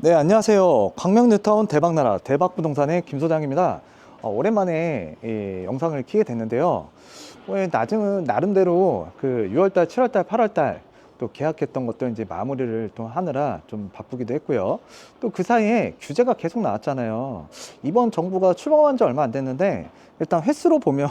네, 안녕하세요. 광명 뉴타운 대박나라 대박부동산의 김 소장입니다. 오랜만에 이 영상을 키게 됐는데요. 나름대로 그 6월달, 7월달, 8월달 또 계약했던 것도 이제 마무리를 또 하느라 좀 바쁘기도 했고요. 또 그 사이에 규제가 계속 나왔잖아요. 이번 정부가 출범한 지 얼마 안 됐는데 일단 횟수로 보면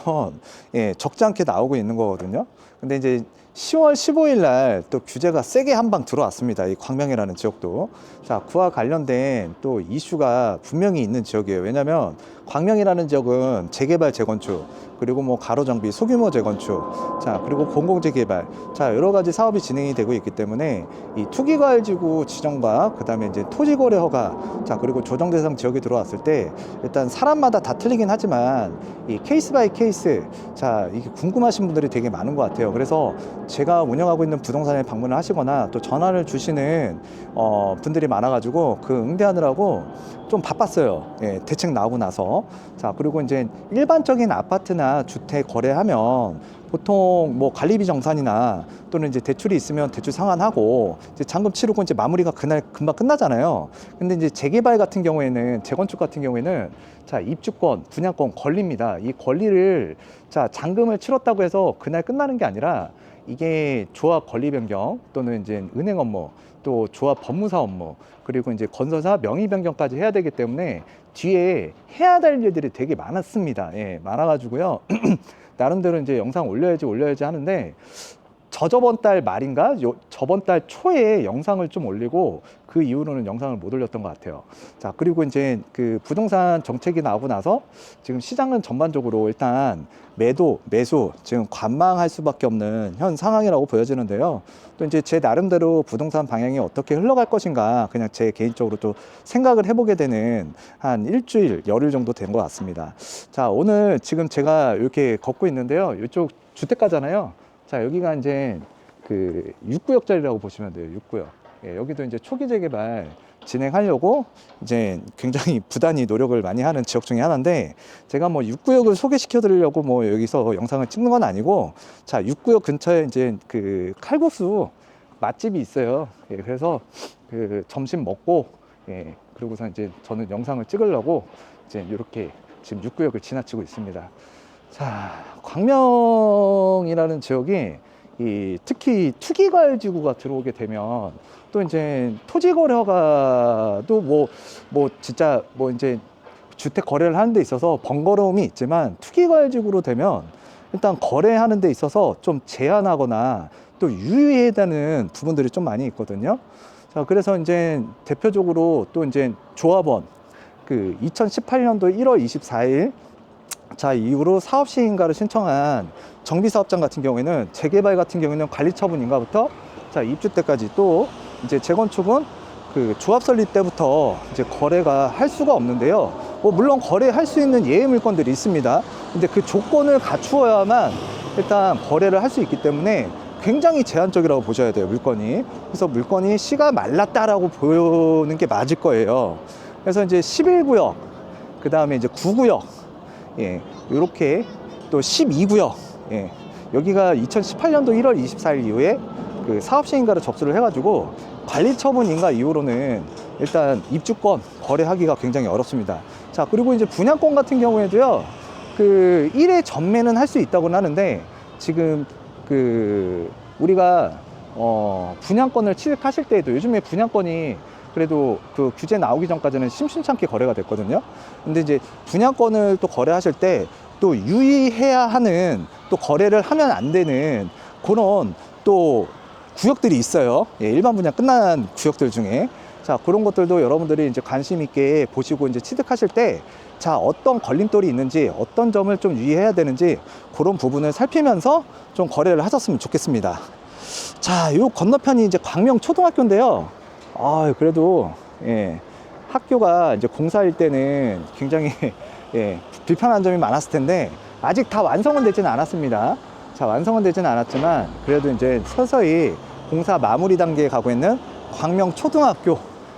적지 않게 나오고 있는 거거든요. 근데 이제 10월 15일 날 또 규제가 세게 한 방 들어왔습니다. 이 광명이라는 지역도. 자, 그와 관련된 또 이슈가 분명히 있는 지역이에요. 왜냐면 광명이라는 지역은 재개발, 재건축, 그리고 뭐 가로정비, 소규모 재건축, 자, 그리고 공공재개발, 자, 여러 가지 사업이 진행이 되고 있기 때문에 이 투기과열지구 지정과 그다음에 이제 토지거래 허가, 자, 그리고 조정 대상 지역이 들어왔을 때 일단 사람마다 다 틀리긴 하지만 이 케이스 바이 케이스, 자, 이게 궁금하신 분들이 되게 많은 것 같아요. 그래서 제가 운영하고 있는 부동산에 방문을 하시거나 또 전화를 주시는 분들이 많아가지고 그 응대하느라고 좀 바빴어요. 대책 나오고 나서. 자, 그리고 이제 일반적인 아파트나 주택 거래하면 보통 뭐 관리비 정산이나 또는 이제 대출이 있으면 대출 상환하고 이제 잔금 치르고 이제 마무리가 그날 금방 끝나잖아요. 근데 이제 재개발 같은 경우에는, 재건축 같은 경우에는 자, 입주권, 분양권 권리입니다. 이 권리를, 자, 잔금을 치렀다고 해서 그날 끝나는 게 아니라 이게 조합 권리 변경 또는 이제 은행 업무, 또 조합 법무사 업무, 그리고 이제 건설사 명의 변경까지 해야 되기 때문에 뒤에 해야 될 일들이 되게 많았습니다. 많아가지고요. 나름대로 이제 영상 올려야지 하는데 저번 달 말인가 저번 달 초에 영상을 좀 올리고 그 이후로는 영상을 못 올렸던 것 같아요. 자, 그리고 이제 그 부동산 정책이 나오고 나서 지금 시장은 전반적으로 일단 매도, 매수 지금 관망할 수밖에 없는 현 상황이라고 보여지는데요. 또 이제 제 나름대로 부동산 방향이 어떻게 흘러갈 것인가 그냥 제 개인적으로 또 생각을 해보게 되는 한 일주일, 열흘 정도 된 것 같습니다. 자, 오늘 지금 제가 이렇게 걷고 있는데요. 이쪽 주택가잖아요. 자, 여기가 이제 그 6구역짜리라고 보시면 돼요. 6구역. 여기도 이제 초기 재개발 진행하려고 이제 굉장히 부단히 노력을 많이 하는 지역 중에 하나인데, 제가 뭐 6구역을 소개시켜 드리려고 뭐 여기서 영상을 찍는 건 아니고, 자, 6구역 근처에 이제 그 칼국수 맛집이 있어요. 그래서 그 점심 먹고, 그리고서 이제 저는 영상을 찍으려고 이제 이렇게 지금 6구역을 지나치고 있습니다. 자, 광명이라는 지역이 특히 투기과열지구가 들어오게 되면 또 이제 토지거래가도 진짜 이제 주택 거래를 하는 데 있어서 번거로움이 있지만 투기과열지구로 되면 일단 거래하는 데 있어서 좀 제한하거나 또 유의해야 되는 부분들이 좀 많이 있거든요. 자, 그래서 이제 대표적으로 또 이제 조합원 그 2018년도 1월 24일 자, 이후로 사업시행인가를 신청한 정비사업장 같은 경우에는, 재개발 같은 경우에는 관리처분인가부터 자, 입주 때까지, 또 이제 재건축은 그 조합 설립 때부터 이제 거래가 할 수가 없는데요. 물론 거래할 수 있는 예외 물건들이 있습니다. 근데 그 조건을 갖추어야만 일단 거래를 할 수 있기 때문에 굉장히 제한적이라고 보셔야 돼요, 물건이. 그래서 물건이 씨가 말랐다라고 보는 게 맞을 거예요. 그래서 이제 11구역, 그 다음에 이제 9구역, 이렇게 또 12구역, 여기가 2018년도 1월 24일 이후에 그 사업시행인가를 접수를 해가지고 관리처분인가 이후로는 일단 입주권 거래하기가 굉장히 어렵습니다. 자, 그리고 이제 분양권 같은 경우에도요, 그 1회 전매는 할 수 있다고는 하는데, 지금 그 우리가 분양권을 취득하실 때에도 요즘에 분양권이 그래도 그 규제 나오기 전까지는 심심찮게 거래가 됐거든요. 근데 이제 분양권을 또 거래하실 때 또 유의해야 하는, 또 거래를 하면 안 되는 그런 또 구역들이 있어요. 일반 분양 끝난 구역들 중에. 자, 그런 것들도 여러분들이 이제 관심 있게 보시고 이제 취득하실 때, 자, 어떤 걸림돌이 있는지, 어떤 점을 좀 유의해야 되는지 그런 부분을 살피면서 좀 거래를 하셨으면 좋겠습니다. 자, 요 건너편이 이제 광명 초등학교인데요. 그래도 학교가 이제 공사일 때는 굉장히 불편한 점이 많았을 텐데 아직 다 완성은 되지는 않았습니다. 자, 완성은 되지는 않았지만 그래도 이제 서서히 공사 마무리 단계에 가고 있는 광명 초등학교.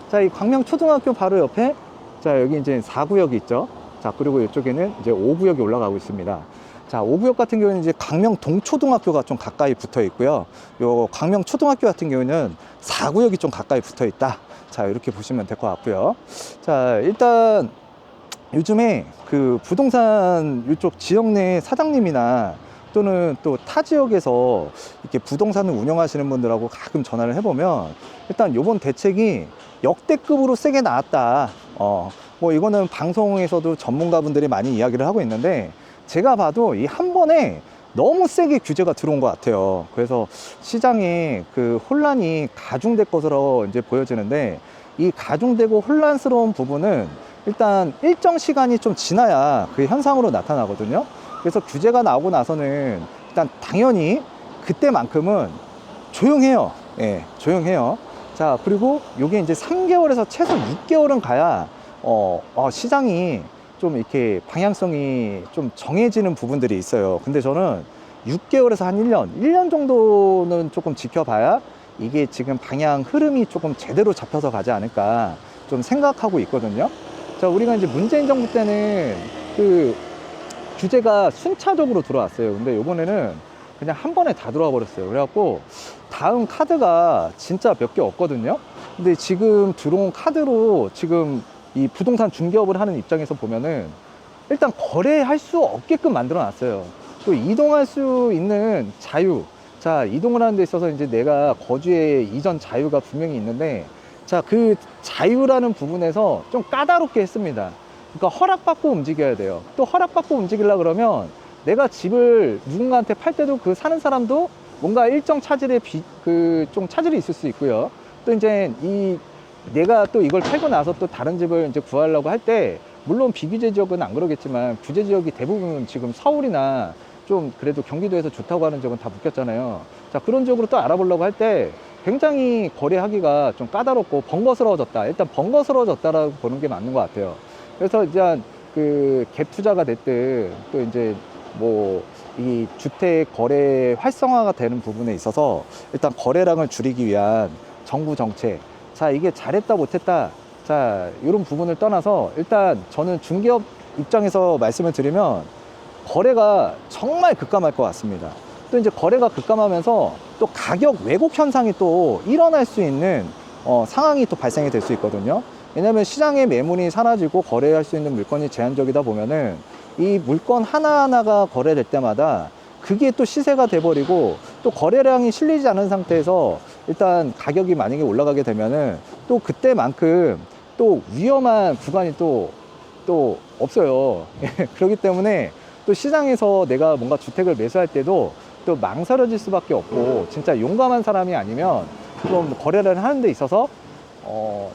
자, 이 광명 초등학교 바로 옆에, 자, 여기 이제 4구역이 있죠. 자, 그리고 이쪽에는 이제 5구역이 올라가고 있습니다. 자, 5구역 같은 경우는 이제 광명 동초등학교가 좀 가까이 붙어 있고요. 요 광명 초등학교 같은 경우는 4구역이 좀 가까이 붙어 있다. 자, 이렇게 보시면 될 것 같고요. 자, 일단 요즘에 그 부동산 이쪽 지역 내 사장님이나 또는 또 타 지역에서 이렇게 부동산을 운영하시는 분들하고 가끔 전화를 해보면 일단 요번 대책이 역대급으로 세게 나왔다. 뭐 이거는 방송에서도 전문가분들이 많이 이야기를 하고 있는데 제가 봐도 이 한 번에 너무 세게 규제가 들어온 것 같아요. 그래서 시장에 그 혼란이 가중될 것으로 이제 보여지는데 이 가중되고 혼란스러운 부분은 일단 일정 시간이 좀 지나야 그 현상으로 나타나거든요. 그래서 규제가 나오고 나서는 일단 당연히 그때만큼은 조용해요. 예, 조용해요. 자, 그리고 요게 이제 3개월에서 최소 6개월은 가야 시장이 좀 이렇게 방향성이 좀 정해지는 부분들이 있어요. 근데 저는 6개월에서 한 1년 정도는 조금 지켜봐야 이게 지금 방향 흐름이 조금 제대로 잡혀서 가지 않을까 좀 생각하고 있거든요. 자, 우리가 이제 문재인 정부 때는 그 규제가 순차적으로 들어왔어요. 근데 요번에는 그냥 한 번에 다 들어와 버렸어요. 그래갖고 다음 카드가 진짜 몇 개 없거든요. 근데 지금 들어온 카드로 지금 이 부동산 중개업을 하는 입장에서 보면은 일단 거래할 수 없게끔 만들어 놨어요. 또 이동할 수 있는 자유. 자, 이동을 하는 데 있어서 이제 내가 거주의 이전 자유가 분명히 있는데 자, 그 자유라는 부분에서 좀 까다롭게 했습니다. 그러니까 허락받고 움직여야 돼요. 또 허락받고 움직이려 그러면 내가 집을 누군가한테 팔 때도 그 사는 사람도 뭔가 일정 차질의 좀 차질이 있을 수 있고요. 또 이제 내가 또 이걸 팔고 나서 또 다른 집을 이제 구하려고 할 때 물론 비규제 지역은 안 그러겠지만 규제 지역이 대부분 지금 서울이나 좀 그래도 경기도에서 좋다고 하는 지역은 다 묶였잖아요. 자, 그런 지역으로 또 알아보려고 할 때 굉장히 거래하기가 좀 까다롭고 번거스러워졌다. 일단 번거스러워졌다라고 보는 게 맞는 것 같아요. 그래서 이제 그 갭 투자가 됐든 또 이제 뭐 이 주택 거래 활성화가 되는 부분에 있어서 일단 거래량을 줄이기 위한 정부 정책. 자, 이게 잘했다 못했다. 자, 이런 부분을 떠나서 일단 저는 중개업 입장에서 말씀을 드리면 거래가 정말 급감할 것 같습니다. 또 이제 거래가 급감하면서 또 가격 왜곡 현상이 또 일어날 수 있는 상황이 또 발생이 될 수 있거든요. 왜냐하면 시장의 매물이 사라지고 거래할 수 있는 물건이 제한적이다 보면은 이 물건 하나하나가 거래될 때마다 그게 또 시세가 돼버리고 또 거래량이 실리지 않은 상태에서 일단 가격이 만약에 올라가게 되면은 또 그때만큼 또 위험한 구간이 또 없어요. 그렇기 때문에 또 시장에서 내가 뭔가 주택을 매수할 때도 또 망설여질 수밖에 없고 진짜 용감한 사람이 아니면 좀 거래를 하는 데 있어서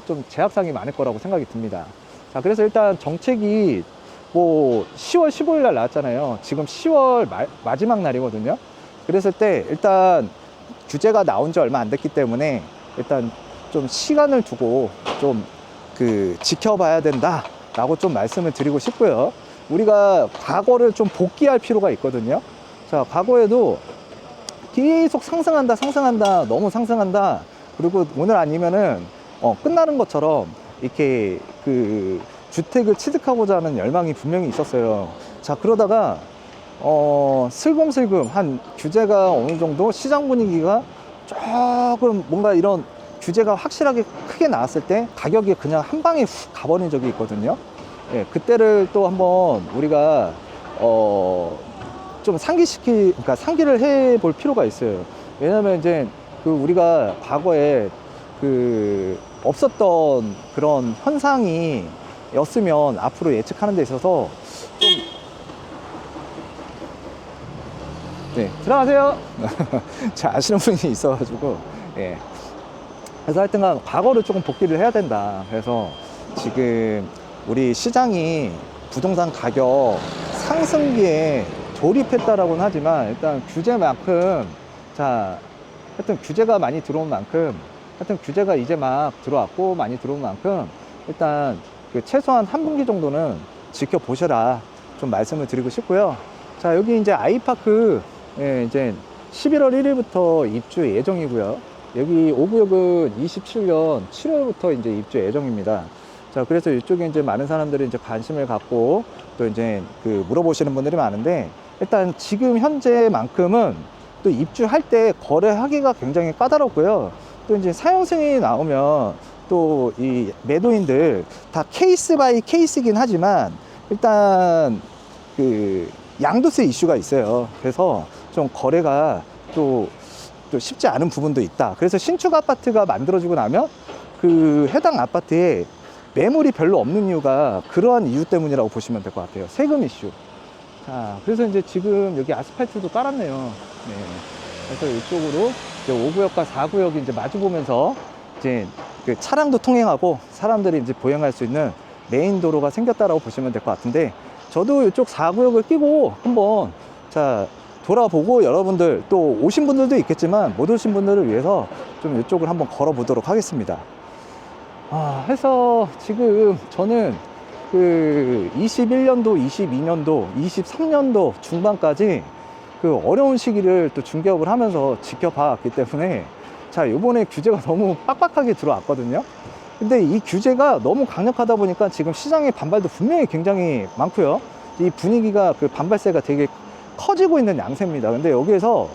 좀 제약상이 많을 거라고 생각이 듭니다. 자, 그래서 일단 정책이 뭐 10월 15일 날 나왔잖아요. 지금 10월 마지막 날이거든요. 그랬을 때 일단 규제가 나온 지 얼마 안 됐기 때문에 일단 좀 시간을 두고 좀 지켜봐야 된다 라고 좀 말씀을 드리고 싶고요. 우리가 과거를 좀 복귀할 필요가 있거든요. 자, 과거에도 계속 상승한다, 너무 상승한다. 그리고 오늘 아니면은 끝나는 것처럼 이렇게 주택을 취득하고자 하는 열망이 분명히 있었어요. 자, 그러다가 슬금슬금 한 규제가 어느 정도 시장 분위기가 조금 뭔가 이런 규제가 확실하게 크게 나왔을 때 가격이 그냥 한 방에 훅 가버린 적이 있거든요. 예, 그때를 또 한번 우리가 좀 그러니까 상기를 해볼 필요가 있어요. 왜냐면 이제 우리가 과거에 없었던 그런 현상이 였으면 앞으로 예측하는 데 있어서 좀 네, 들어가세요. 잘 아시는 분이 있어가지고 예. 그래서 하여튼간 과거를 조금 복귀를 해야 된다. 그래서 지금 우리 시장이 부동산 가격 상승기에 돌입했다라고는 하지만 일단 규제만큼 하여튼 규제가 많이 들어온 만큼 하여튼 규제가 이제 막 들어왔고 많이 들어온 만큼 일단 최소한 한 분기 정도는 지켜보셔라 좀 말씀을 드리고 싶고요. 자, 여기 이제 아이파크 이제 11월 1일부터 입주 예정이고요. 여기 5구역은 27년 7월부터 이제 입주 예정입니다. 자, 그래서 이쪽에 이제 많은 사람들이 이제 관심을 갖고 또 이제 물어보시는 분들이 많은데 일단 지금 현재만큼은 또 입주할 때 거래하기가 굉장히 까다롭고요. 또 이제 사용 승인이 나오면 또 이 매도인들 다 케이스 바이 케이스이긴 하지만 일단 그 양도세 이슈가 있어요. 그래서 좀 거래가 또 쉽지 않은 부분도 있다. 그래서 신축 아파트가 만들어지고 나면 그 해당 아파트에 매물이 별로 없는 이유가 그러한 이유 때문이라고 보시면 될 것 같아요. 세금 이슈. 자, 그래서 이제 지금 여기 아스팔트도 깔았네요. 네. 그래서 이쪽으로 이제 5구역과 4구역이 이제 마주 보면서 이제 그 차량도 통행하고 사람들이 이제 보행할 수 있는 메인 도로가 생겼다라고 보시면 될 것 같은데, 저도 이쪽 4구역을 끼고 한번 자 돌아보고 여러분들 또 오신 분들도 있겠지만 못 오신 분들을 위해서 좀 이쪽을 한번 걸어 보도록 하겠습니다. 해서 지금 저는 그 21년도, 22년도, 23년도 중반까지 그 어려운 시기를 또 중개업을 하면서 지켜봤기 때문에 자, 요번에 규제가 너무 빡빡하게 들어왔거든요. 근데 이 규제가 너무 강력하다 보니까 지금 시장의 반발도 분명히 굉장히 많고요. 이 분위기가 그 반발세가 되게 커지고 있는 양세입니다. 근데 여기에서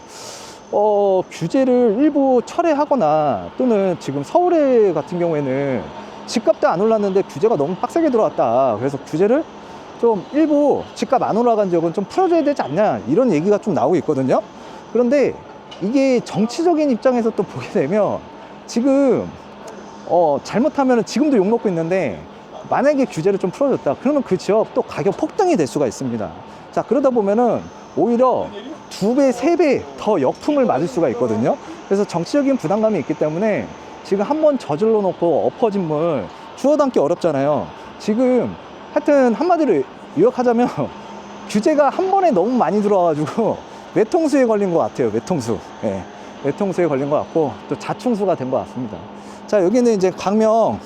규제를 일부 철회하거나 또는 지금 서울에 같은 경우에는 집값도 안 올랐는데 규제가 너무 빡세게 들어왔다. 그래서 규제를 좀 일부 집값 안 올라간 지역은 좀 풀어줘야 되지 않냐, 이런 얘기가 좀 나오고 있거든요. 그런데 이게 정치적인 입장에서 또 보게 되면 지금 잘못하면 지금도 욕먹고 있는데 만약에 규제를 좀 풀어줬다 그러면 그 지역 또 가격 폭등이 될 수가 있습니다. 자, 그러다 보면은 오히려 2배, 3배 더 역풍을 맞을 수가 있거든요. 그래서 정치적인 부담감이 있기 때문에 지금 한번 저질러 놓고 엎어진 물 주워 담기 어렵잖아요. 지금 하여튼 한마디로 요약하자면 규제가 한 번에 너무 많이 들어와가지고 외통수에 걸린 것 같아요. 외통수. 예, 외통수에 걸린 것 같고 또 자충수가 된 것 같습니다. 자, 여기는 이제 광명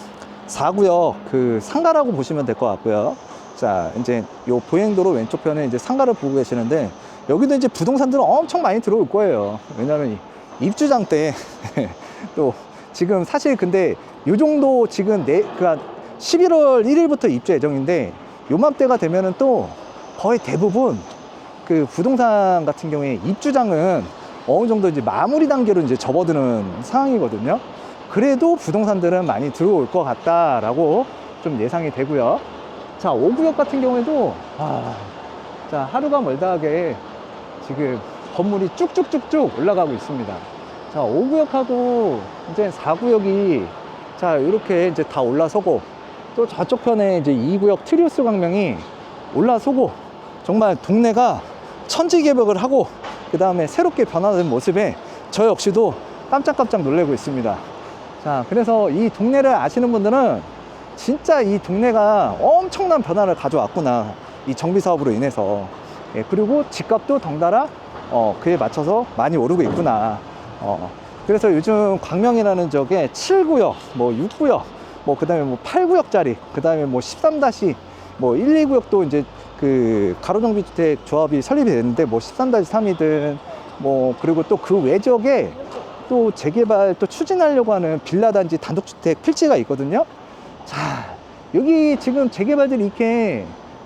4구역 그 상가라고 보시면 될 것 같고요. 자, 이제 요 보행도로 왼쪽 편에 이제 상가를 보고 계시는데 여기도 이제 부동산들은 엄청 많이 들어올 거예요. 왜냐면 입주장 때 또 지금 사실 근데 요 정도 지금 그러니까 11월 1일부터 입주 예정인데 요맘때가 되면은 또 거의 대부분 그 부동산 같은 경우에 입주장은 어느 정도 이제 마무리 단계로 이제 접어드는 상황이거든요. 그래도 부동산들은 많이 들어올 것 같다라고 좀 예상이 되고요. 자, 5구역 같은 경우에도 자, 하루가 멀다하게 지금 건물이 쭉쭉쭉쭉 올라가고 있습니다. 자, 5구역하고 이제 4구역이 자, 이렇게 이제 다 올라서고 또 저쪽 편에 이제 2구역 트리우스 광명이 올라서고 정말 동네가 천지개벽을 하고 그 다음에 새롭게 변화된 모습에 저 역시도 깜짝깜짝 놀라고 있습니다. 자, 그래서 이 동네를 아시는 분들은 진짜 이 동네가 엄청난 변화를 가져왔구나, 이 정비 사업으로 인해서. 예, 그리고 집값도 덩달아 그에 맞춰서 많이 오르고 있구나. 그래서 요즘 광명이라는 지역에 7구역, 뭐 6구역, 뭐 그다음에 뭐 8구역짜리, 그다음에 뭐 13- 뭐 1, 2구역도 이제 그 가로정비주택 조합이 설립이 됐는데 뭐 13-3이든 뭐 그리고 또 그 외적에 또 재개발 또 추진하려고 하는 빌라단지 단독주택 필지가 있거든요. 자, 여기 지금 재개발들이 이렇게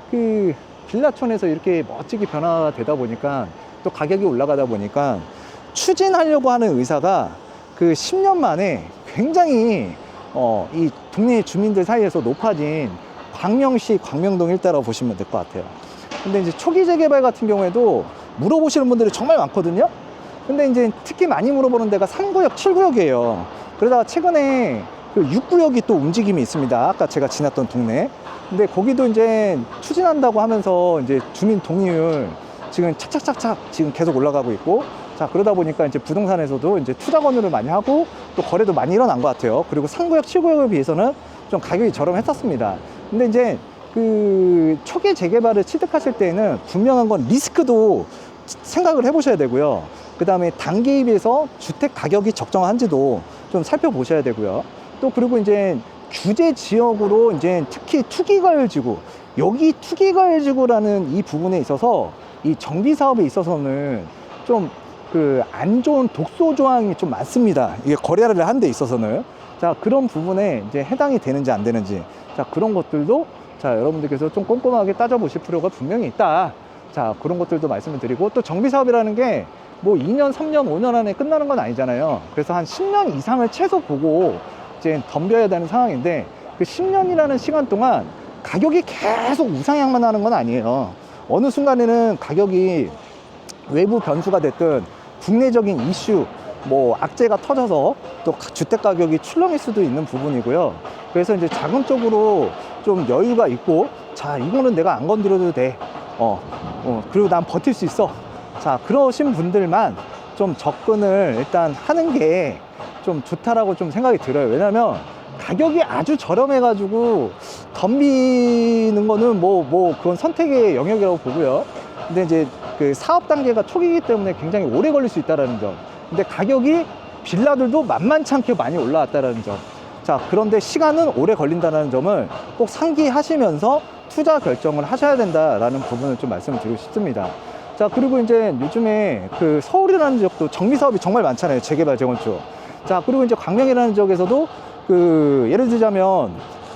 그 빌라촌에서 이렇게 멋지게 변화가 되다 보니까 또 가격이 올라가다 보니까 추진하려고 하는 의사가 그 10년 만에 굉장히 이 동네 주민들 사이에서 높아진 광명시 광명동 일대라고 보시면 될 것 같아요. 근데 이제 초기 재개발 같은 경우에도 물어보시는 분들이 정말 많거든요. 근데 이제 특히 많이 물어보는 데가 3구역, 7구역이에요. 그러다가 최근에 그 6구역이 또 움직임이 있습니다. 아까 제가 지났던 동네. 근데 거기도 이제 추진한다고 하면서 이제 주민 동의율 지금 착착착착 지금 계속 올라가고 있고, 자, 그러다 보니까 이제 부동산에서도 이제 투자 권유를 많이 하고 또 거래도 많이 일어난 것 같아요. 그리고 3구역, 7구역에 비해서는 좀 가격이 저렴했었습니다. 근데 이제 그 초기 재개발을 취득하실 때에는 분명한 건 리스크도 생각을 해보셔야 되고요. 그 다음에 단기에 비해서 주택 가격이 적정한지도 좀 살펴보셔야 되고요. 또 그리고 이제 규제 지역으로 이제 특히 투기과열지구, 여기 투기과열지구라는 이 부분에 있어서 이 정비 사업에 있어서는 좀 그 안 좋은 독소 조항이 좀 많습니다. 이게 거래를 하는 데 있어서는. 자, 그런 부분에 이제 해당이 되는지 안 되는지, 자, 그런 것들도 자, 여러분들께서 좀 꼼꼼하게 따져보실 필요가 분명히 있다. 자, 그런 것들도 말씀을 드리고, 또 정비 사업이라는 게 뭐 2년, 3년, 5년 안에 끝나는 건 아니잖아요. 그래서 한 10년 이상을 최소 보고 이제 덤벼야 되는 상황인데, 그 10년이라는 시간 동안 가격이 계속 우상향만 하는 건 아니에요. 어느 순간에는 가격이 외부 변수가 됐든 국내적인 이슈, 뭐 악재가 터져서 또 주택 가격이 출렁일 수도 있는 부분이고요. 그래서 이제 자금적으로 좀 여유가 있고, 자, 이거는 내가 안 건드려도 돼. 그리고 난 버틸 수 있어. 자, 그러신 분들만 좀 접근을 일단 하는 게 좀 좋다라고 좀 생각이 들어요. 왜냐면 가격이 아주 저렴해가지고 덤비는 거는 그건 선택의 영역이라고 보고요. 근데 이제 그 사업 단계가 초기이기 때문에 굉장히 오래 걸릴 수 있다는 점. 근데 가격이 빌라들도 만만치 않게 많이 올라왔다는 점. 자, 그런데 시간은 오래 걸린다는 점을 꼭 상기하시면서 투자 결정을 하셔야 된다라는 부분을 좀 말씀을 드리고 싶습니다. 자, 그리고 이제 요즘에 그 서울이라는 지역도 정비 사업이 정말 많잖아요. 재개발, 재건축. 자, 그리고 이제 광명이라는 지역에서도 그 예를 들자면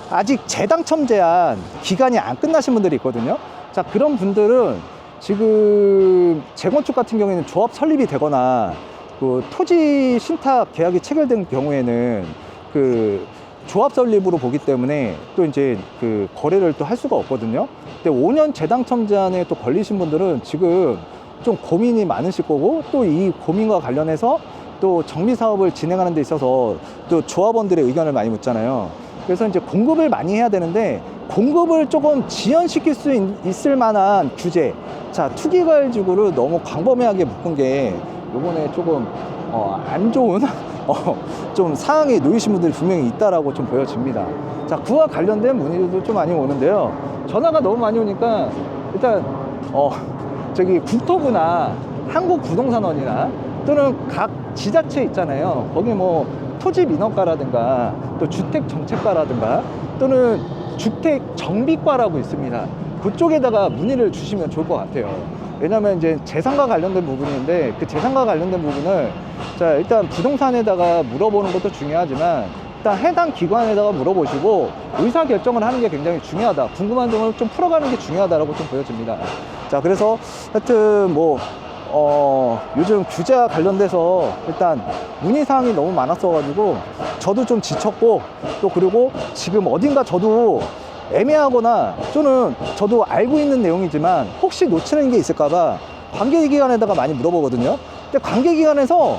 아직 재당첨 제한 기간이 안 끝나신 분들이 있거든요. 자, 그런 분들은 지금 재건축 같은 경우에는 조합 설립이 되거나 그 토지 신탁 계약이 체결된 경우에는 그 조합 설립으로 보기 때문에 또 이제 그 거래를 또 할 수가 없거든요. 근데 5년 재당첨 제한에 또 걸리신 분들은 지금 좀 고민이 많으실 거고, 또 이 고민과 관련해서 또 정비 사업을 진행하는 데 있어서 또 조합원들의 의견을 많이 묻잖아요. 그래서 이제 공급을 많이 해야 되는데, 공급을 조금 지연시킬 수 있을 만한 규제, 자, 투기과열지구를 너무 광범위하게 묶은 게 요번에 조금 안 좋은 좀 상황에 놓이신 분들이 분명히 있다라고 좀 보여집니다. 자, 그와 관련된 문의도 좀 많이 오는데요. 전화가 너무 많이 오니까 일단 저기 국토부나 한국부동산원이나 또는 각 지자체 있잖아요. 거기 뭐 토지민원과라든가 또 주택정책과라든가 또는 주택정비과라고 있습니다. 그쪽에다가 문의를 주시면 좋을 것 같아요. 왜냐면 이제 재산과 관련된 부분인데, 그 재산과 관련된 부분을 자, 일단 부동산에다가 물어보는 것도 중요하지만 일단 해당 기관에다가 물어보시고 의사결정을 하는 게 굉장히 중요하다. 궁금한 점을 좀 풀어가는 게 중요하다라고 좀 보여집니다. 자, 그래서 하여튼 요즘 규제와 관련돼서 일단 문의사항이 너무 많았어가지고 저도 좀 지쳤고, 또 그리고 지금 어딘가 저도 애매하거나 또는 저도 알고 있는 내용이지만 혹시 놓치는 게 있을까봐 관계기관에다가 많이 물어보거든요. 근데 관계기관에서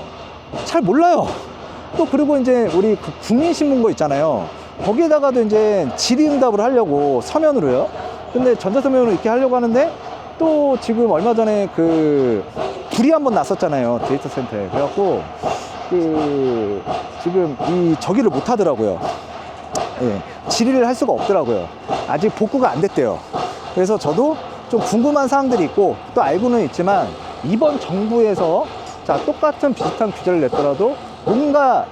잘 몰라요. 또 그리고 이제 우리 그 국민신문고 있잖아요. 거기에다가도 이제 질의응답을 하려고 서면으로요. 근데 전자서면으로 이렇게 하려고 하는데, 또 지금 얼마 전에 그 불이 한번 났었잖아요. 데이터 센터에. 그래갖고 그 지금 저기를 못 하더라고요. 예, 질의를 할 수가 없더라고요. 아직 복구가 안 됐대요. 그래서 저도 좀 궁금한 사항들이 있고, 또 알고는 있지만 이번 정부에서 자, 똑같은 비슷한 규제를 냈더라도 뭔가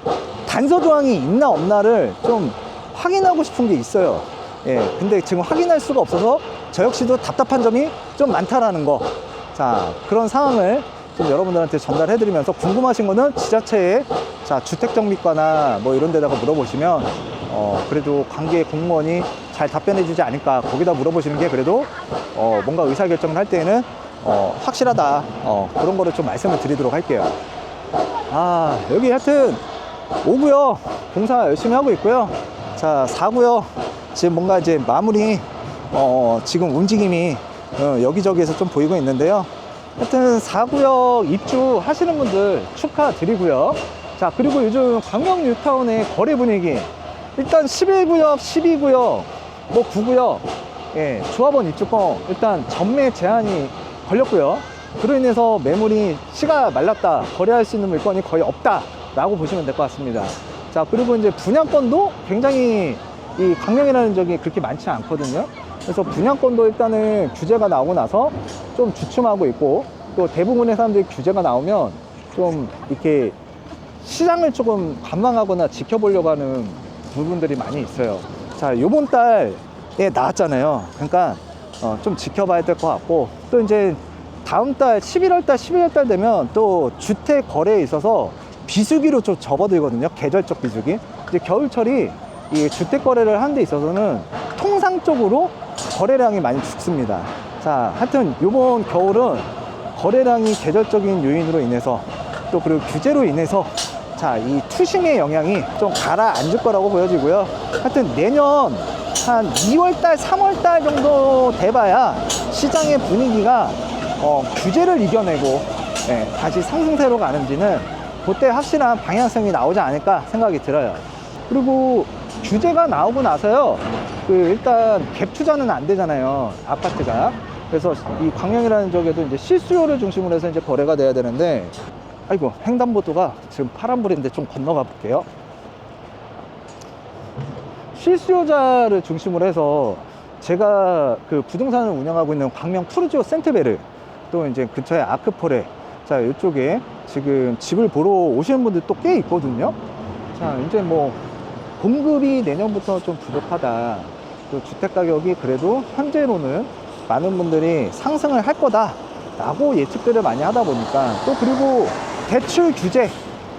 단서조항이 있나 없나를 좀 확인하고 싶은 게 있어요. 예, 근데 지금 확인할 수가 없어서 저 역시도 답답한 점이 좀 많다라는 거. 자, 그런 상황을 좀 여러분들한테 전달해드리면서, 궁금하신 거는 지자체에 자, 주택정비과나 뭐 이런 데다가 물어보시면 그래도 관계 공무원이 잘 답변해주지 않을까. 거기다 물어보시는 게 그래도 뭔가 의사결정을 할 때에는 확실하다. 그런 거를 좀 말씀을 드리도록 할게요. 아, 여기 하여튼 5구요 공사 열심히 하고 있고요. 자, 4구요 지금 뭔가 이제 마무리 지금 움직임이 여기저기에서 좀 보이고 있는데요. 하여튼 4구역 입주하시는 분들 축하드리고요. 자, 그리고 요즘 광명 뉴타운의 거래 분위기, 일단 11구역, 12구역, 뭐 9구역, 예, 조합원 입주권 일단 전매 제한이 걸렸고요. 그로 인해서 매물이 씨가 말랐다, 거래할 수 있는 물건이 거의 없다 라고 보시면 될 것 같습니다. 자, 그리고 이제 분양권도 굉장히 이 광명이라는 지역이 그렇게 많지 않거든요. 그래서 분양권도 일단은 규제가 나오고 나서 좀 주춤하고 있고, 또 대부분의 사람들이 규제가 나오면 좀 이렇게 시장을 조금 관망하거나 지켜보려고 하는 부분들이 많이 있어요. 자, 요번 달에 나왔잖아요. 그러니까 좀 지켜봐야 될 것 같고, 또 이제 다음 달 11월 달 12월 달 되면 또 주택 거래에 있어서 비수기로 좀 접어들거든요. 계절적 비수기. 이제 겨울철이 이 주택 거래를 하는 데 있어서는 통상적으로 거래량이 많이 죽습니다. 자, 하여튼 요번 겨울은 거래량이 계절적인 요인으로 인해서, 또 그리고 규제로 인해서 자, 이 투심의 영향이 좀 가라앉을 거라고 보여지고요. 하여튼 내년 한 2월달, 3월달 정도 돼봐야 시장의 분위기가 규제를 이겨내고 다시 상승세로 가는지는 그때 확실한 방향성이 나오지 않을까 생각이 들어요. 그리고 규제가 나오고 나서요, 일단 갭 투자는 안 되잖아요, 아파트가. 그래서 이 광명이라는 쪽에도 이제 실수요를 중심으로 해서 이제 거래가 돼야 되는데, 아이고, 횡단보도가 지금 파란불인데 좀 건너가 볼게요. 실수요자를 중심으로 해서 제가 그 부동산을 운영하고 있는 광명 푸르지오 센트베르, 또 이제 근처에 아크포레, 자, 이쪽에 지금 집을 보러 오시는 분들 또 꽤 있거든요. 자, 이제 뭐 공급이 내년부터 좀 부족하다, 또 주택 가격이 그래도 현재로는 많은 분들이 상승을 할 거다 라고 예측들을 많이 하다 보니까, 또 그리고 대출 규제,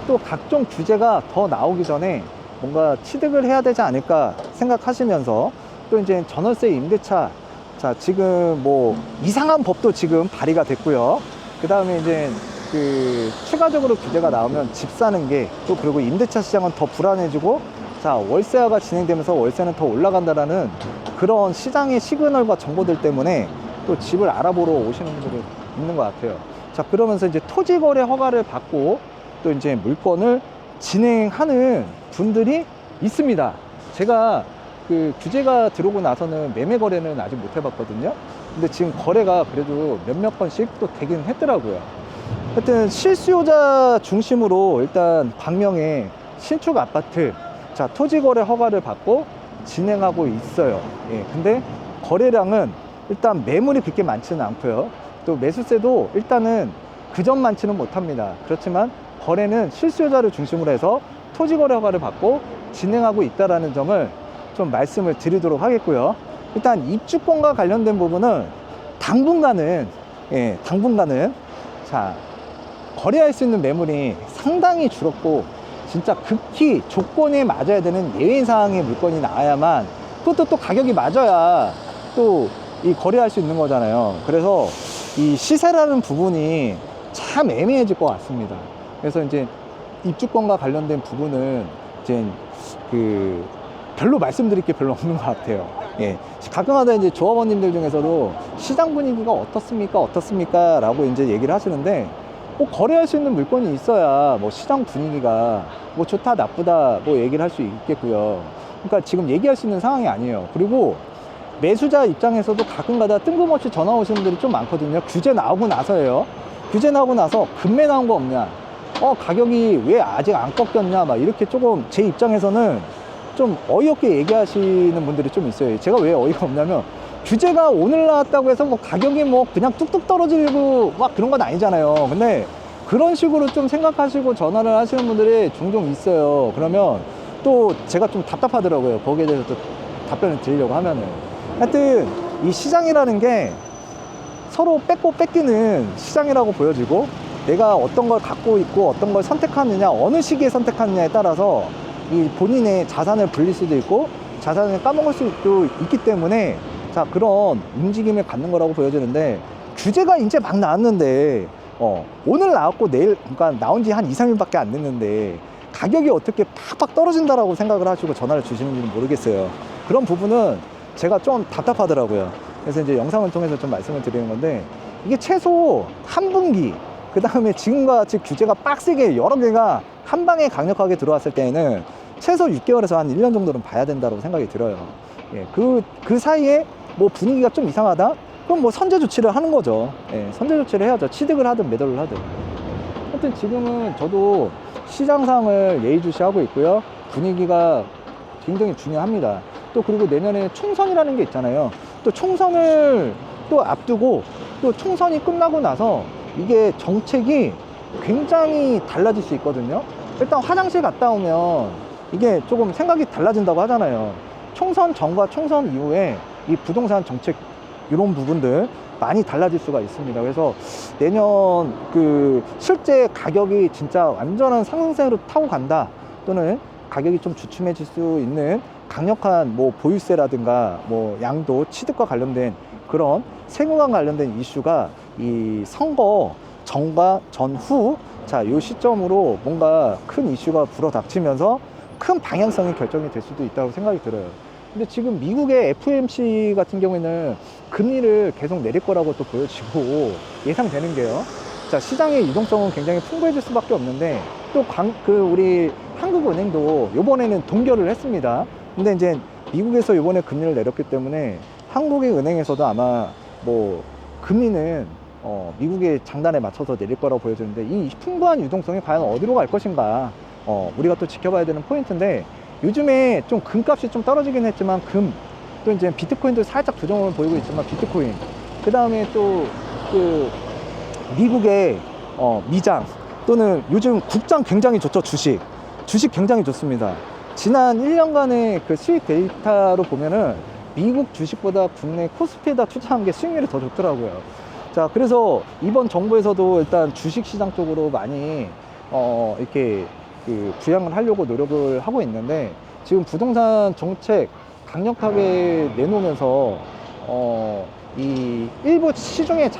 또 각종 규제가 더 나오기 전에 뭔가 취득을 해야 되지 않을까 생각하시면서, 또 이제 전월세 임대차, 자, 지금 뭐 이상한 법도 지금 발의가 됐고요. 그 다음에 이제 추가적으로 규제가 나오면 집 사는 게, 또 그리고 임대차 시장은 더 불안해지고, 자, 월세화가 진행되면서 월세는 더 올라간다라는 그런 시장의 시그널과 정보들 때문에 또 집을 알아보러 오시는 분들이 있는 것 같아요. 자, 그러면서 이제 토지거래 허가를 받고 또 이제 물건을 진행하는 분들이 있습니다. 제가 그 규제가 들어오고 나서는 매매 거래는 아직 못 해봤거든요. 근데 지금 거래가 그래도 몇몇 건씩 또 되긴 했더라고요. 하여튼 실수요자 중심으로 일단 광명에 신축 아파트, 자, 토지거래 허가를 받고 진행하고 있어요. 예, 근데 거래량은 일단 매물이 그렇게 많지는 않고요. 또 매수세도 일단은 그전 많지는 못합니다. 그렇지만 거래는 실수요자를 중심으로 해서 토지거래 허가를 받고 진행하고 있다는 점을 좀 말씀을 드리도록 하겠고요. 일단 입주권과 관련된 부분은 당분간은 자, 거래할 수 있는 매물이 상당히 줄었고, 진짜 극히 조건에 맞아야 되는 예외사항의 물건이 나와야만, 그것도 또 가격이 맞아야 또 이 거래할 수 있는 거잖아요. 그래서 이 시세라는 부분이 참 애매해질 것 같습니다. 그래서 이제 입주권과 관련된 부분은 이제 별로 말씀드릴 게 별로 없는 것 같아요. 예. 가끔가다 이제 조합원님들 중에서도 시장 분위기가 어떻습니까? 라고 이제 얘기를 하시는데, 뭐 거래할 수 있는 물건이 있어야 뭐 시장 분위기가 뭐 좋다 나쁘다 뭐 얘기를 할 수 있겠고요. 그러니까 지금 얘기할 수 있는 상황이 아니에요. 그리고 매수자 입장에서도 가끔가다 뜬금없이 전화 오시는 분들이 좀 많거든요. 규제 나오고 나서예요. 규제 나오고 나서 급매 나온 거 없냐, 가격이 왜 아직 안 꺾였냐, 막 이렇게 조금 제 입장에서는 좀 어이없게 얘기하시는 분들이 좀 있어요. 제가 왜 어이가 없냐면, 규제가 오늘 나왔다고 해서 뭐 가격이 뭐 그냥 뚝뚝 떨어지고 막 그런 건 아니잖아요. 근데 그런 식으로 좀 생각하시고 전화를 하시는 분들이 종종 있어요. 그러면 또 제가 좀 답답하더라고요. 거기에 대해서 또 답변을 드리려고 하면은. 하여튼 이 시장이라는 게 서로 뺏고 뺏기는 시장이라고 보여지고, 내가 어떤 걸 갖고 있고 어떤 걸 선택하느냐, 어느 시기에 선택하느냐에 따라서 이 본인의 자산을 불릴 수도 있고 자산을 까먹을 수도 있기 때문에, 자, 그런 움직임을 갖는 거라고 보여지는데, 규제가 이제 막 나왔는데 오늘 나왔고 내일, 그러니까 나온 지 한 2, 3일밖에 안 됐는데 가격이 어떻게 팍팍 떨어진다라고 생각을 하시고 전화를 주시는지는 모르겠어요. 그런 부분은 제가 좀 답답하더라고요. 그래서 이제 영상을 통해서 좀 말씀을 드리는 건데, 이게 최소 한 분기, 그 다음에 지금과 같이 규제가 빡세게 여러 개가 한 방에 강력하게 들어왔을 때에는 최소 6개월에서 한 1년 정도는 봐야 된다고 생각이 들어요. 예, 그 사이에 뭐 분위기가 좀 이상하다? 그럼 뭐 선제 조치를 하는 거죠. 예, 선제 조치를 해야죠. 취득을 하든 매도를 하든. 하여튼 지금은 저도 시장 상황을 예의주시하고 있고요. 분위기가 굉장히 중요합니다. 또 그리고 내년에 총선이라는 게 있잖아요. 또 총선을 또 앞두고, 또 총선이 끝나고 나서 이게 정책이 굉장히 달라질 수 있거든요. 일단 화장실 갔다 오면 이게 조금 생각이 달라진다고 하잖아요. 총선 전과 총선 이후에 이 부동산 정책 이런 부분들 많이 달라질 수가 있습니다. 그래서 내년 실제 가격이 진짜 완전한 상승세로 타고 간다, 또는 가격이 좀 주춤해질 수 있는 강력한 뭐 보유세라든가 뭐 양도 취득과 관련된 그런 세금과 관련된 이슈가 이 선거 전과 전후 자, 이 시점으로 뭔가 큰 이슈가 불어닥치면서 큰 방향성이 결정이 될 수도 있다고 생각이 들어요. 근데 지금 미국의 FOMC 같은 경우에는 금리를 계속 내릴 거라고 또 보여지고 예상되는 게요. 자, 시장의 유동성은 굉장히 풍부해질 수밖에 없는데 또 우리 한국은행도 이번에는 동결을 했습니다. 근데 이제 미국에서 이번에 금리를 내렸기 때문에 한국의 은행에서도 아마 뭐 금리는 미국의 장단에 맞춰서 내릴 거라고 보여지는데 이 풍부한 유동성이 과연 어디로 갈 것인가 우리가 또 지켜봐야 되는 포인트인데 요즘에 좀 금값이 좀 떨어지긴 했지만 또 이제 비트코인도 살짝 조정을 보이고 있지만 비트코인 그 다음에 또 그 미국의 미장 또는 요즘 국장 굉장히 좋죠. 주식 굉장히 좋습니다. 지난 1년간의 그 수익 데이터로 보면은 미국 주식보다 국내 코스피에다 투자한 게 수익률이 더 좋더라고요. 자, 그래서 이번 정부에서도 일단 주식시장 쪽으로 많이 이렇게 그 부양을 하려고 노력을 하고 있는데 지금 부동산 정책 강력하게 내놓으면서 이 일부 시중의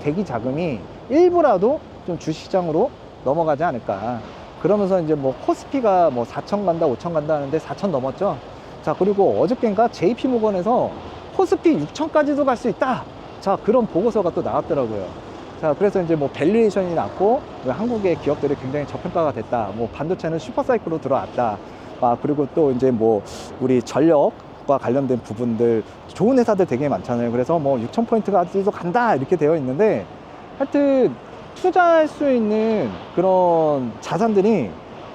대기 자금이 일부라도 좀 주식시장으로 넘어가지 않을까. 그러면서 이제 뭐 코스피가 뭐 4천 간다 5천 간다 하는데 4천 넘었죠. 자, 그리고 어저께인가 JP모건에서 코스피 6천까지도 갈 수 있다. 자, 그런 보고서가 또 나왔더라고요. 자, 그래서 이제 뭐 밸류에이션이 낮고 한국의 기업들이 굉장히 저평가가 됐다. 뭐 반도체는 슈퍼사이클로 들어왔다. 그리고 또 이제 뭐 우리 전력과 관련된 부분들 좋은 회사들 되게 많잖아요. 그래서 뭐 6,000포인트까지도 간다 이렇게 되어 있는데 하여튼 투자할 수 있는 그런 자산들이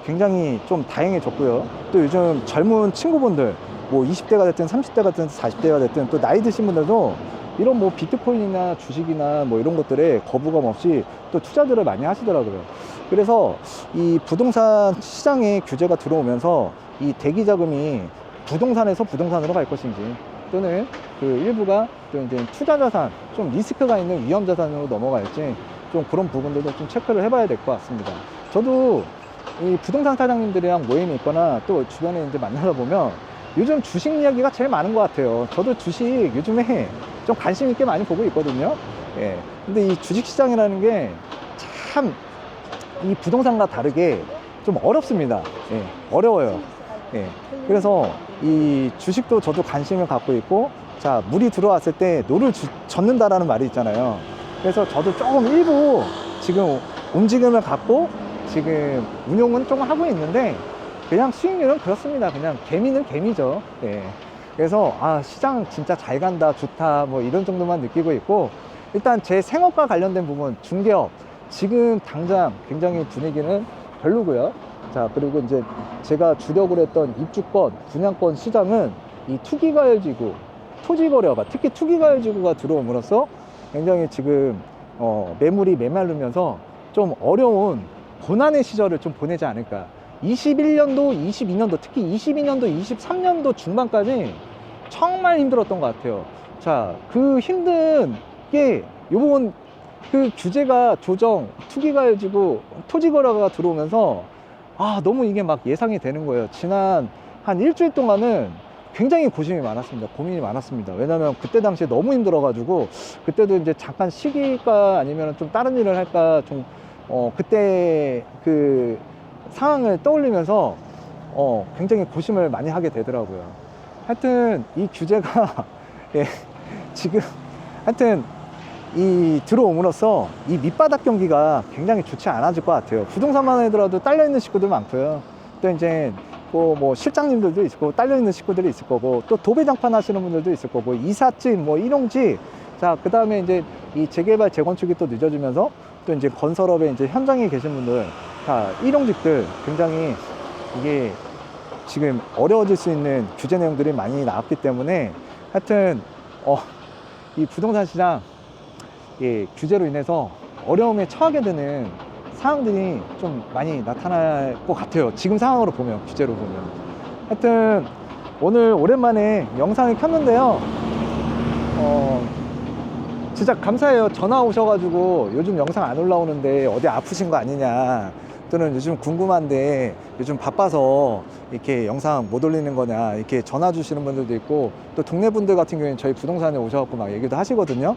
굉장히 좀 다양해졌고요. 또 요즘 젊은 친구분들 뭐 20대가 됐든 30대가 됐든 40대가 됐든 또 나이 드신 분들도 이런 뭐 비트코인이나 주식이나 뭐 이런 것들에 거부감 없이 또 투자들을 많이 하시더라고요. 그래서 이 부동산 시장에 규제가 들어오면서 이 대기 자금이 부동산에서 부동산으로 갈 것인지 또는 그 일부가 또 이제 투자 자산 좀 리스크가 있는 위험 자산으로 넘어갈지 좀 그런 부분들도 좀 체크를 해봐야 될 것 같습니다. 저도 이 부동산 사장님들이랑 모임이 있거나 또 주변에 이제 만나다 보면 요즘 주식 이야기가 제일 많은 것 같아요. 저도 주식 요즘에 좀 관심 있게 많이 보고 있거든요. 예. 근데 이 주식 시장이라는 게 참 이 부동산과 다르게 좀 어렵습니다. 예. 어려워요. 예. 그래서 이 주식도 저도 관심을 갖고 있고, 자, 물이 들어왔을 때 노를 젓는다라는 말이 있잖아요. 그래서 저도 조금 일부 지금 움직임을 갖고 지금 운용은 조금 하고 있는데 그냥 수익률은 그렇습니다. 그냥 개미는 개미죠. 예. 그래서 시장 진짜 잘 간다, 좋다, 뭐 이런 정도만 느끼고 있고, 일단 제 생업과 관련된 부분 중개업 지금 당장 굉장히 분위기는 별로고요. 자, 그리고 이제 제가 주력을 했던 입주권, 분양권 시장은 이 투기과열지구, 토지거래가 특히 투기과열지구가 들어옴으로써 굉장히 지금 매물이 메마르면서 좀 어려운 고난의 시절을 좀 보내지 않을까. 21년도, 22년도, 특히 22년도, 23년도 중반까지 정말 힘들었던 것 같아요. 자, 그 힘든 게 요번 그 규제가 투기과열지구, 토지거래가 들어오면서 너무 이게 막 예상이 되는 거예요. 지난 한 일주일 동안은 굉장히 고심이 많았습니다. 고민이 많았습니다. 왜냐면 그때 당시에 너무 힘들어가지고 그때도 이제 잠깐 쉬기가 아니면 좀 다른 일을 할까 좀 그때 그 상황을 떠올리면서 굉장히 고심을 많이 하게 되더라고요. 하여튼 이 규제가 예, 지금 하여튼 이 들어옴으로써 이 밑바닥 경기가 굉장히 좋지 않아질 것 같아요. 부동산만 하더라도 딸려있는 식구들 많고요. 또 이제 뭐 실장님들도 있을 거고 딸려있는 식구들이 있을 거고 또 도배장판 하시는 분들도 있을 거고 이삿짐 뭐 일용직, 자, 그 다음에 이제 이 재개발 재건축이 또 늦어지면서 또 이제 건설업에 이제 현장에 계신 분들 다 일용직들 굉장히 이게 지금 어려워질 수 있는 규제 내용들이 많이 나왔기 때문에 하여튼 이 부동산 시장 규제로 인해서 어려움에 처하게 되는 상황들이 좀 많이 나타날 것 같아요. 지금 상황으로 보면, 규제로 보면. 하여튼 오늘 오랜만에 영상을 켰는데요. 진짜 감사해요. 전화 오셔가지고 요즘 영상 안 올라오는데 어디 아프신 거 아니냐, 또는 요즘 궁금한데 요즘 바빠서 이렇게 영상 못 올리는 거냐, 이렇게 전화 주시는 분들도 있고, 또 동네 분들 같은 경우에는 저희 부동산에 오셔갖고 막 얘기도 하시거든요.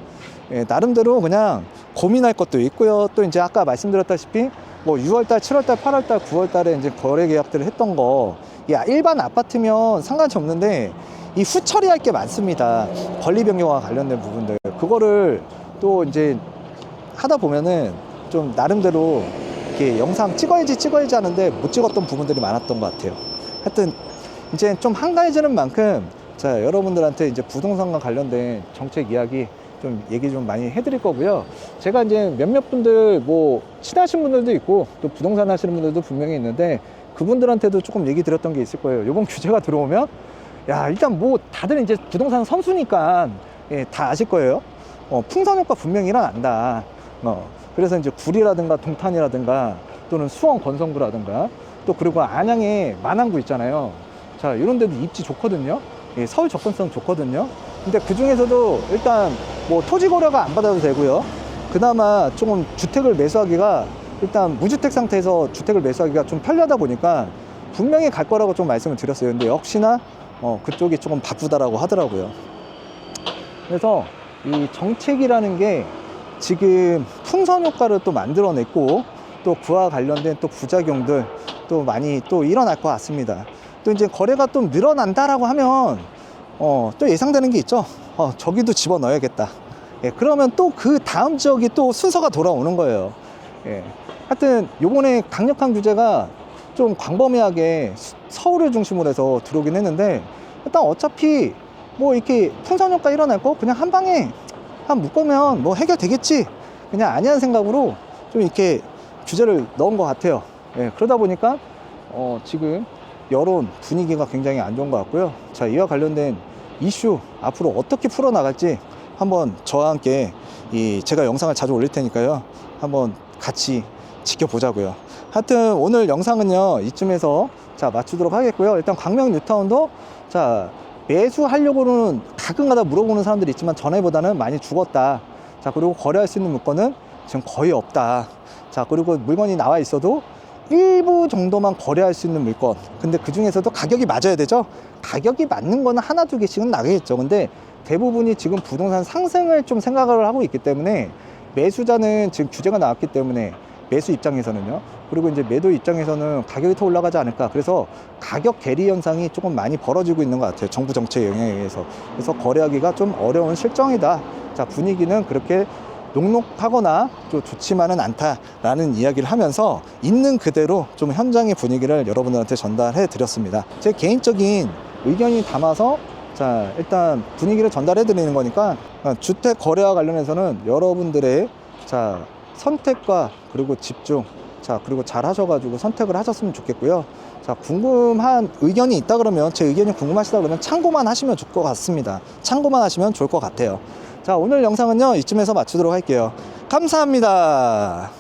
예, 나름대로 그냥 고민할 것도 있고요. 또 이제 아까 말씀드렸다시피 뭐 6월달, 7월달, 8월달, 9월달에 이제 거래 계약들을 했던 거, 야, 일반 아파트면 상관이 없는데 이 후처리할 게 많습니다. 권리 변경과 관련된 부분들. 그거를 또 이제 하다 보면은 좀 나름대로 이렇게 영상 찍어야지 하는데 못 찍었던 부분들이 많았던 것 같아요. 하여튼 이제 좀 한가해지는 만큼 자, 여러분들한테 이제 부동산과 관련된 정책 이야기 좀 얘기 좀 많이 해드릴 거고요. 제가 이제 몇몇 분들 뭐 친하신 분들도 있고 또 부동산 하시는 분들도 분명히 있는데 그분들한테도 조금 얘기 드렸던 게 있을 거예요. 요번 규제가 들어오면 야, 일단 뭐 다들 이제 부동산 선수니까 예, 다 아실 거예요. 풍선 효과 분명히 일어난다. 그래서 이제 구리라든가 동탄이라든가 또는 수원 건성구라든가 또 그리고 안양에 만안구 있잖아요. 자, 이런 데도 입지 좋거든요. 예, 서울 접근성 좋거든요. 근데 그 중에서도 일단 뭐 토지 고려가 안 받아도 되고요. 그나마 조금 주택을 매수하기가 일단 무주택 상태에서 주택을 매수하기가 좀 편리하다 보니까 분명히 갈 거라고 좀 말씀을 드렸어요. 근데 역시나 그쪽이 조금 바쁘다라고 하더라고요. 그래서 이 정책이라는 게 지금 풍선 효과를 또 만들어냈고 또 그와 관련된 또 부작용들 또 많이 또 일어날 것 같습니다. 또 이제 거래가 좀 늘어난다라고 하면 또 예상되는 게 있죠. 저기도 집어넣어야겠다. 예, 그러면 또 그 다음 지역이 또 순서가 돌아오는 거예요. 예, 하여튼 요번에 강력한 규제가 좀 광범위하게 서울을 중심으로 해서 들어오긴 했는데 일단 어차피 뭐 이렇게 풍선 효과 일어날 거 그냥 한 방에 한 묶으면 뭐 해결되겠지 그냥 아니하는 생각으로 좀 이렇게 규제를 넣은 것 같아요. 예, 그러다 보니까 지금 여론 분위기가 굉장히 안 좋은 것 같고요. 자, 이와 관련된 이슈 앞으로 어떻게 풀어나갈지 한번 저와 함께 제가 영상을 자주 올릴 테니까요. 한번 같이 지켜보자고요. 하여튼 오늘 영상은요 이쯤에서 자 마치도록 하겠고요. 일단 광명 뉴타운도 자 매수하려고는 가끔가다 물어보는 사람들이 있지만 전에보다는 많이 죽었다. 자, 그리고 거래할 수 있는 물건은 지금 거의 없다. 자, 그리고 물건이 나와 있어도 일부 정도만 거래할 수 있는 물건. 근데 그 중에서도 가격이 맞아야 되죠. 가격이 맞는 거는 하나 두 개씩은 나겠죠. 근데 대부분이 지금 부동산 상승을 좀 생각을 하고 있기 때문에 매수자는 지금 규제가 나왔기 때문에 매수 입장에서는요. 그리고 이제 매도 입장에서는 가격이 더 올라가지 않을까. 그래서 가격 괴리 현상이 조금 많이 벌어지고 있는 것 같아요. 정부 정책의 영향에 의해서. 그래서 거래하기가 좀 어려운 실정이다. 자, 분위기는 그렇게 녹록하거나 좀 좋지만은 않다라는 이야기를 하면서 있는 그대로 좀 현장의 분위기를 여러분들한테 전달해 드렸습니다. 제 개인적인 의견이 담아서 자, 일단 분위기를 전달해 드리는 거니까 주택 거래와 관련해서는 여러분들의 자, 선택과 그리고 집중 자, 그리고 잘 하셔가지고 선택을 하셨으면 좋겠고요. 자, 궁금한 의견이 있다 그러면 제 의견이 궁금하시다 그러면 참고만 하시면 좋을 것 같습니다. 참고만 하시면 좋을 것 같아요. 자, 오늘 영상은요 이쯤에서 마치도록 할게요. 감사합니다.